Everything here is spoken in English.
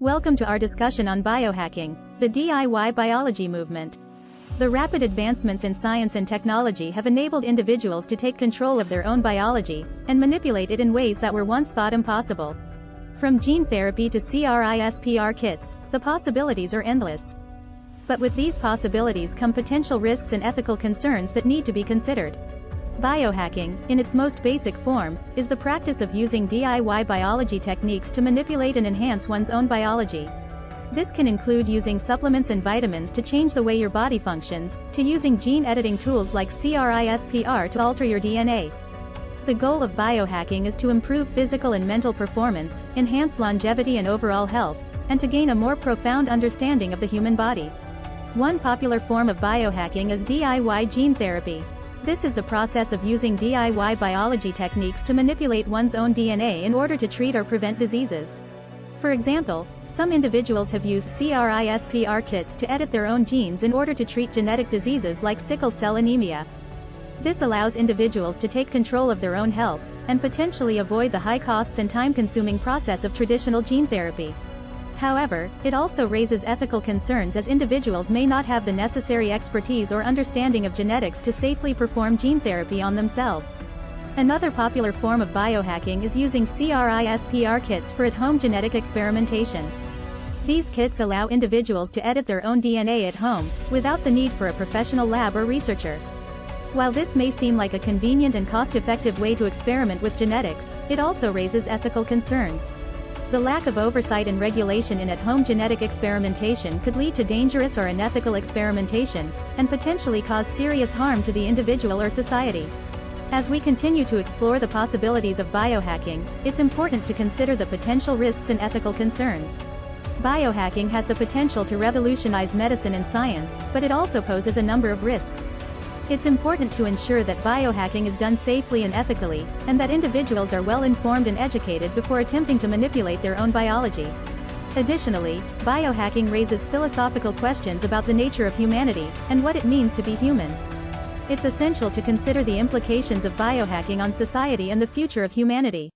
Welcome to our discussion on biohacking, the DIY biology movement. The rapid advancements in science and technology have enabled individuals to take control of their own biology and manipulate it in ways that were once thought impossible. From gene therapy to CRISPR kits, the possibilities are endless. But with these possibilities come potential risks and ethical concerns that need to be considered. Biohacking, in its most basic form, is the practice of using DIY biology techniques to manipulate and enhance one's own biology. This can include using supplements and vitamins to change the way your body functions, to using gene editing tools like CRISPR to alter your DNA. The goal of biohacking is to improve physical and mental performance, enhance longevity and overall health, and to gain a more profound understanding of the human body. One popular form of biohacking is DIY gene therapy. This is the process of using DIY biology techniques to manipulate one's own DNA in order to treat or prevent diseases. For example, some individuals have used CRISPR kits to edit their own genes in order to treat genetic diseases like sickle cell anemia. This allows individuals to take control of their own health, and potentially avoid the high costs and time-consuming process of traditional gene therapy. However, it also raises ethical concerns as individuals may not have the necessary expertise or understanding of genetics to safely perform gene therapy on themselves. Another popular form of biohacking is using CRISPR kits for at-home genetic experimentation. These kits allow individuals to edit their own DNA at home, without the need for a professional lab or researcher. While this may seem like a convenient and cost-effective way to experiment with genetics, it also raises ethical concerns. The lack of oversight and regulation in at-home genetic experimentation could lead to dangerous or unethical experimentation, and potentially cause serious harm to the individual or society. As we continue to explore the possibilities of biohacking, it's important to consider the potential risks and ethical concerns. Biohacking has the potential to revolutionize medicine and science, but it also poses a number of risks. It's important to ensure that biohacking is done safely and ethically, and that individuals are well informed and educated before attempting to manipulate their own biology. Additionally, biohacking raises philosophical questions about the nature of humanity, and what it means to be human. It's essential to consider the implications of biohacking on society and the future of humanity.